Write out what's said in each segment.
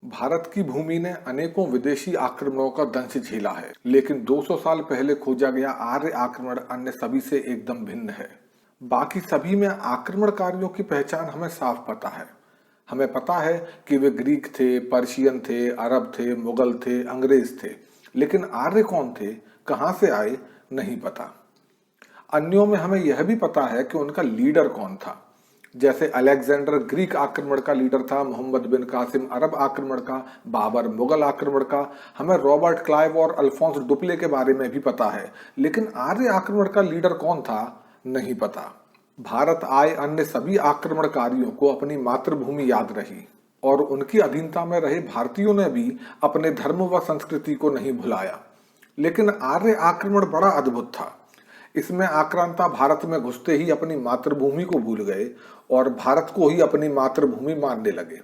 भारत की भूमि ने अनेकों विदेशी आक्रमणों का दंश झेला है, लेकिन 200 साल पहले खोजा गया आर्य आक्रमण अन्य सभी से एकदम भिन्न है। बाकी सभी में आक्रमणकारियों की पहचान हमें साफ पता है। हमें पता है कि वे ग्रीक थे, पर्शियन थे, अरब थे, मुगल थे, अंग्रेज थे, लेकिन आर्य कौन थे, कहां से आए, नहीं पता। अन्यों में हमें यह भी पता है कि उनका लीडर कौन था। जैसे अलेक्जेंडर ग्रीक आक्रमण का लीडर था, मोहम्मद बिन कासिम अरब आक्रमण का, बाबर मुगल आक्रमण का। हमें रॉबर्ट क्लाइव और अल्फोंस डुप्ले के बारे में भी पता है, लेकिन आर्य आक्रमण का लीडर कौन था, नहीं पता। भारत आए अन्य सभी आक्रमणकारियों को अपनी मातृभूमि याद रही और उनकी अधीनता में रहे भारतीयों ने भी अपने धर्म व संस्कृति को नहीं भुलाया। लेकिन आर्य आक्रमण बड़ा अद्भुत था। इसमें आक्रांता भारत में घुसते ही अपनी मातृभूमि को भूल गए और भारत को ही अपनी मातृभूमि मानने लगे।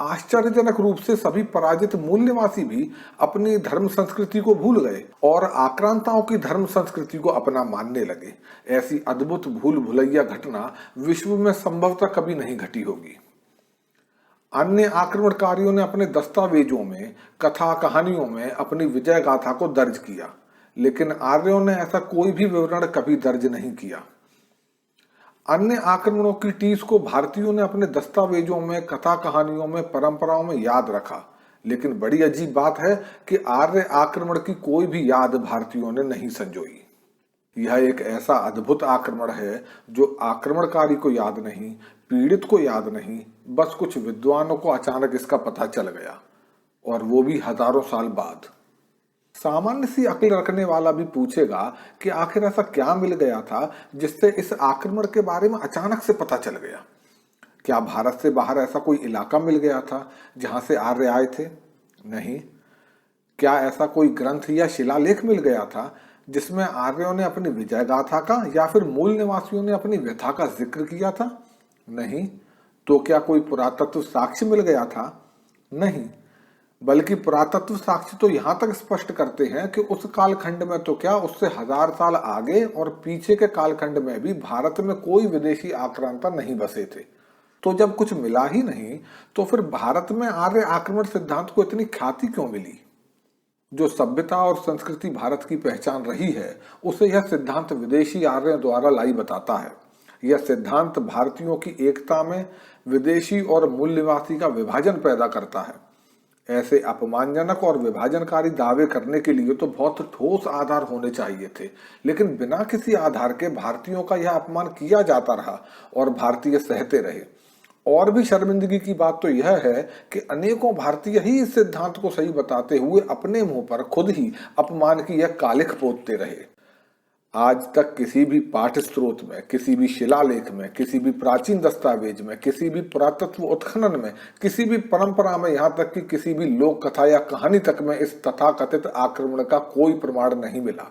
आश्चर्यजनक रूप से सभी पराजित मूल निवासी भी अपनी धर्म संस्कृति को भूल गए और आक्रांताओं की धर्म संस्कृति को अपना मानने लगे। ऐसी अद्भुत भूल भुलैया घटना विश्व में संभवतः कभी नहीं घटी होगी। अन्य आक्रमणकारियों ने अपने दस्तावेजों में, कथा कहानियों में अपनी विजय गाथा को दर्ज किया, लेकिन आर्यों ने ऐसा कोई भी विवरण कभी दर्ज नहीं किया। अन्य आक्रमणों की टीस को भारतीयों ने अपने दस्तावेजों में, कथा कहानियों में, परंपराओं में याद रखा, लेकिन बड़ी अजीब बात है कि आर्य आक्रमण की कोई भी याद भारतीयों ने नहीं संजोई। यह एक ऐसा अद्भुत आक्रमण है जो आक्रमणकारी को याद नहीं, पीड़ित को याद नहीं, बस कुछ विद्वानों को अचानक इसका पता चल गया, और वो भी हजारों साल बाद। सामान्य सी अक्ल रखने वाला भी पूछेगा कि आखिर ऐसा क्या मिल गया था जिससे इस आक्रमण के बारे में अचानक से पता चल गया। क्या भारत से बाहर ऐसा कोई इलाका मिल गया था जहां से आर्य आए थे? नहीं। क्या ऐसा कोई ग्रंथ या शिलालेख मिल गया था जिसमें आर्यों ने अपनी विजय गाथा का या फिर मूल निवासियों ने अपनी व्यथा का जिक्र किया था? नहीं। तो क्या कोई पुरातत्व साक्ष्य मिल गया था? नहीं। बल्कि पुरातत्व साक्ष्य तो यहां तक स्पष्ट करते हैं कि उस कालखंड में तो क्या, उससे 1000 साल आगे और पीछे के कालखंड में भी भारत में कोई विदेशी आक्रांता नहीं बसे थे। तो जब कुछ मिला ही नहीं, तो फिर भारत में आर्य आक्रमण सिद्धांत को इतनी ख्याति क्यों मिली? जो सभ्यता और संस्कृति भारत की पहचान रही है, उसे यह सिद्धांत विदेशी आर्यों द्वारा लाई बताता है। यह सिद्धांत भारतीयों की एकता में विदेशी और मूल निवासी का विभाजन पैदा करता है। ऐसे अपमानजनक और विभाजनकारी दावे करने के लिए तो बहुत ठोस आधार होने चाहिए थे, लेकिन बिना किसी आधार के भारतीयों का यह अपमान किया जाता रहा और भारतीय सहते रहे। और भी शर्मिंदगी की बात तो यह है कि अनेकों भारतीय ही इस सिद्धांत को सही बताते हुए अपने मुंह पर खुद ही अपमान की यह कालिख पोतते रहे। आज तक किसी भी पाठ्य स्रोत में, किसी भी शिलालेख में, किसी भी प्राचीन दस्तावेज में, किसी भी पुरातत्व उत्खनन में, किसी भी परंपरा में, यहाँ तक कि किसी भी लोक कथा या कहानी तक में इस तथाकथित आक्रमण का कोई प्रमाण नहीं मिला।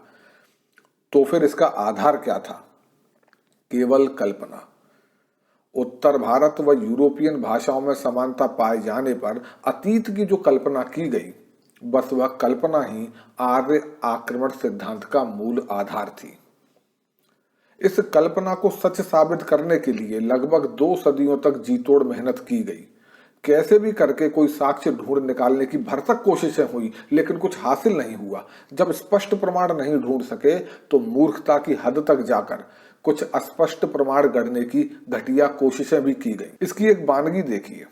तो फिर इसका आधार क्या था? केवल कल्पना। उत्तर भारत व यूरोपियन भाषाओं में समानता पाए जाने पर अतीत की जो कल्पना की गई, बस वह कल्पना ही आर्य आक्रमण सिद्धांत का मूल आधार थी। इस कल्पना को सच साबित करने के लिए लगभग 2 सदियों तक जीतोड़ मेहनत की गई। कैसे भी करके कोई साक्ष्य ढूंढ निकालने की भरसक कोशिशें हुई, लेकिन कुछ हासिल नहीं हुआ। जब स्पष्ट प्रमाण नहीं ढूंढ सके तो मूर्खता की हद तक जाकर कुछ अस्पष्ट प्रमाण गढ़ने की घटिया कोशिशें भी की गई। इसकी एक वानगी देखिए।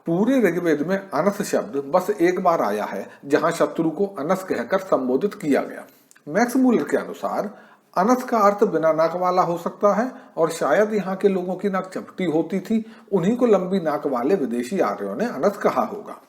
पूरे ऋग्वेद में अनस शब्द बस एक बार आया है, जहां शत्रु को अनस कहकर संबोधित किया गया। मैक्स मूलर के अनुसार अनस का अर्थ बिना नाक वाला हो सकता है, और शायद यहाँ के लोगों की नाक चपटी होती थी, उन्हीं को लंबी नाक वाले विदेशी आर्यों ने अनस कहा होगा।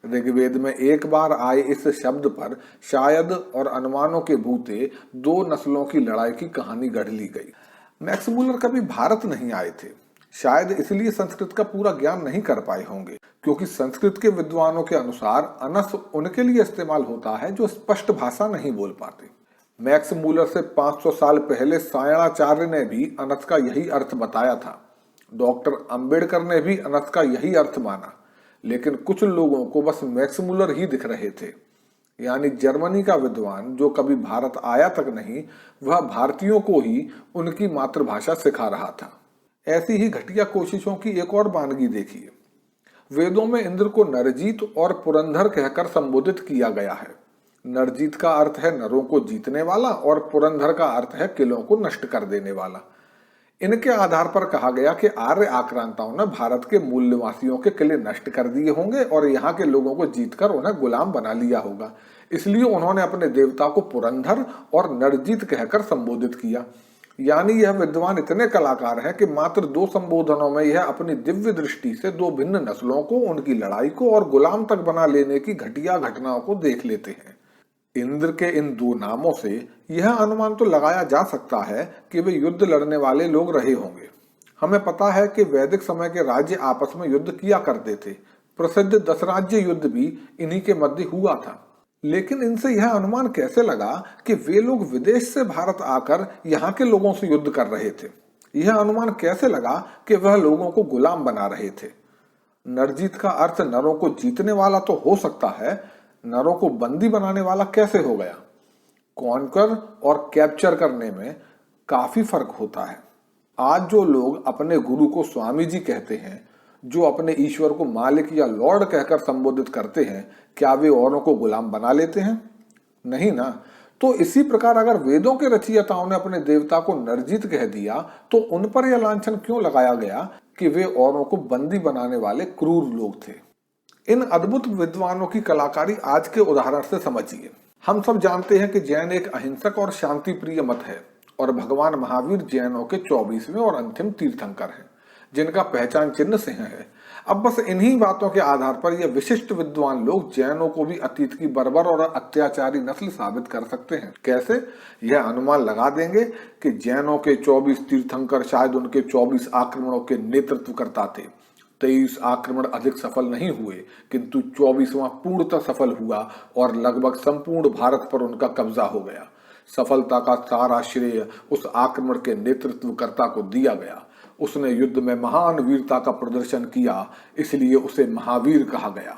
ऋग्वेद में एक बार आए इस शब्द पर शायद और अनुमानों के भूते 2 नस्लों की लड़ाई की कहानी गढ़ ली गई। मैक्स मूलर कभी भारत नहीं आए थे, शायद इसलिए संस्कृत का पूरा ज्ञान नहीं कर पाए होंगे, क्योंकि संस्कृत के विद्वानों के अनुसार अनस उनके लिए इस्तेमाल होता है जो स्पष्ट भाषा नहीं बोल पाते। मैक्स मूलर से 500 साल पहले सायणाचार्य ने भी अनस का यही अर्थ बताया था। डॉक्टर अंबेडकर ने भी अनस का यही अर्थ माना, लेकिन कुछ लोगों को बस मैक्स मूलर ही दिख रहे थे। यानी जर्मनी का विद्वान जो कभी भारत आया तक नहीं, वह भारतीयों को ही उनकी मातृभाषा सिखा रहा था। ऐसी ही घटिया कोशिशों की एक और वानगी देखिए। वेदों में इंद्र को नरजीत और पुरंधर कहकर संबोधित किया गया है। नरजीत का अर्थ है नरों को जीतने वाला और पुरंधर का अर्थ है किलों को नष्ट कर देने वाला। इनके आधार पर कहा गया कि आर्य आक्रांताओं ने भारत के मूल निवासियों के किले नष्ट कर दिए होंगे और यहाँ के लोगों को जीतकर उन्हें गुलाम बना लिया होगा। इसलिए उन्होंने अपने देवता को पुरंधर और नरजीत कहकर संबोधित किया। यानी यह विद्वान इतने कलाकार हैं कि मात्र 2 संबोधनों में यह अपनी दिव्य दृष्टि से 2 भिन्न नस्लों को, उनकी लड़ाई को और गुलाम तक बना लेने की घटिया घटनाओं को देख लेते हैं। इंद्र के इन 2 नामों से यह अनुमान तो लगाया जा सकता है कि वे युद्ध लड़ने वाले लोग रहे होंगे। हमें पता है कि वैदिक समय के राज्य आपस में युद्ध किया करते थे। प्रसिद्ध 10 राज्य युद्ध भी इन्हीं के मध्य हुआ था। लेकिन इनसे यह अनुमान कैसे लगा कि वे लोग विदेश से भारत आकर यहाँ के लोगों से युद्ध कर रहे थे? यह अनुमान कैसे लगा कि वह लोगों को गुलाम बना रहे थे? नरजीत का अर्थ नरों को जीतने वाला तो हो सकता है, नरों को बंदी बनाने वाला कैसे हो गया? कॉन्कर और कैप्चर करने में काफी फर्क होता है। आज जो लोग अपने गुरु को स्वामी जी कहते हैं, जो अपने ईश्वर को मालिक या लॉर्ड कहकर संबोधित करते हैं, क्या वे औरों को गुलाम बना लेते हैं? नहीं ना। तो इसी प्रकार अगर वेदों के रचयिताओं ने अपने देवता को नरजीत कह दिया तो उन पर यह लांछन क्यों लगाया गया कि वे औरों को बंदी बनाने वाले क्रूर लोग थे? इन अद्भुत विद्वानों की कलाकारी आज के उदाहरण से समझिए। हम सब जानते हैं कि जैन एक अहिंसक और शांति प्रिय मत है और भगवान महावीर जैनों के 24वें और अंतिम तीर्थंकर हैं, जिनका पहचान चिन्ह सिंह है। अब बस इन्हीं बातों के आधार पर यह विशिष्ट विद्वान लोग जैनों को भी अतीत की बर्बर और अत्याचारी नस्ल साबित कर सकते हैं। कैसे? यह अनुमान लगा देंगे कि जैनों के 24 तीर्थंकर शायद उनके 24 आक्रमणों के नेतृत्व करता थे। 23 आक्रमण अधिक सफल नहीं हुए, किंतु 24वां पूर्णतः सफल हुआ और लगभग संपूर्ण भारत पर उनका कब्जा हो गया। सफलता का सारा श्रेय उस आक्रमण के नेतृत्वकर्ता को दिया गया। उसने युद्ध में महान वीरता का प्रदर्शन किया, इसलिए उसे महावीर कहा गया।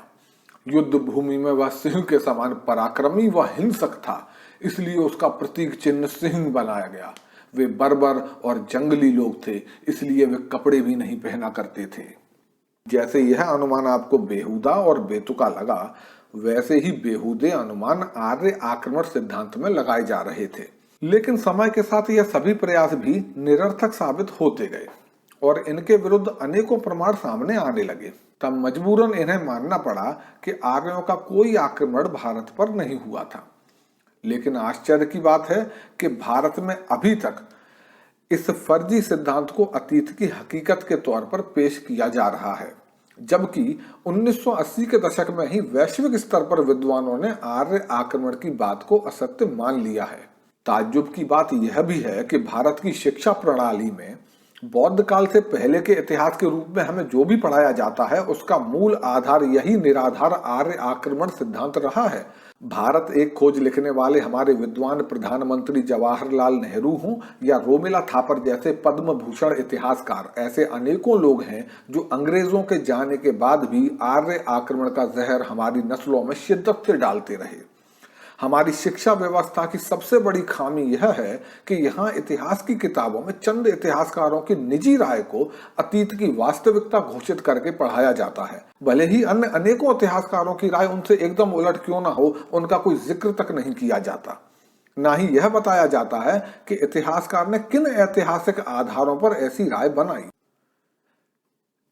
युद्ध भूमि में वह सिंह के समान पराक्रमी व हिंसक था, इसलिए उसका प्रतीक चिन्ह सिंह बनाया गया। वे बर्बर और जंगली लोग थे, इसलिए वे कपड़े भी नहीं पहना करते थे। जैसे यह अनुमान आपको बेहुदा और बेतुका लगा, वैसे ही बेहुदे अनुमान आर्य आक्रमण सिद्धांत में लगाए जा रहे थे। लेकिन समय के साथ यह सभी प्रयास भी निरर्थक साबित होते गए और इनके विरुद्ध अनेकों प्रमाण सामने आने लगे। तब मजबूरन इन्हें मानना पड़ा कि आर्यों का कोई आक्रमण भारत पर नहीं हुआ था। लेकिन आश्चर्य की बात है कि भारत में अभी तक इस फर्जी सिद्धांत को अतीत की हकीकत के तौर पर पेश किया जा रहा है, जबकि 1980 के दशक में ही वैश्विक स्तर पर विद्वानों ने आर्य आक्रमण की बात को असत्य मान लिया है। ताज्जुब की बात यह भी है कि भारत की शिक्षा प्रणाली में बौद्ध काल से पहले के इतिहास के रूप में हमें जो भी पढ़ाया जाता है, उसका मूल आधार यही निराधार आर्य आक्रमण सिद्धांत रहा है। भारत एक खोज लिखने वाले हमारे विद्वान प्रधानमंत्री जवाहरलाल नेहरू हों या रोमिला थापर जैसे पद्म भूषण इतिहासकार, ऐसे अनेकों लोग हैं जो अंग्रेजों के जाने के बाद भी आर्य आक्रमण का जहर हमारी नस्लों में शिद्दत से डालते रहे। हमारी शिक्षा व्यवस्था की सबसे बड़ी खामी यह है कि यहाँ इतिहास की किताबों में चंद इतिहासकारों की निजी राय को अतीत की वास्तविकता घोषित करके पढ़ाया जाता है। भले ही अन्य अनेकों इतिहासकारों की राय उनसे एकदम उलट क्यों ना हो, उनका कोई जिक्र तक नहीं किया जाता। ना ही यह बताया जाता है कि इतिहासकार ने किन ऐतिहासिक आधारों पर ऐसी राय बनाई।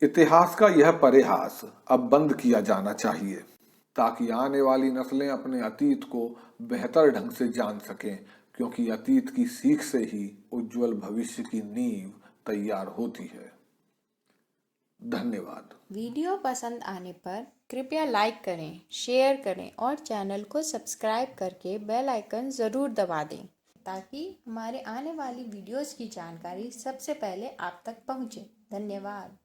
इतिहास का यह परिहास अब बंद किया जाना चाहिए, ताकि आने वाली नस्लें अपने अतीत को बेहतर ढंग से जान सकें, क्योंकि अतीत की सीख से ही उज्जवल भविष्य की नींव तैयार होती है। धन्यवाद। वीडियो पसंद आने पर कृपया लाइक करें, शेयर करें और चैनल को सब्सक्राइब करके बेल आइकन ज़रूर दबा दें, ताकि हमारे आने वाली वीडियोस की जानकारी सबसे पहले आप तक पहुंचे। धन्यवाद।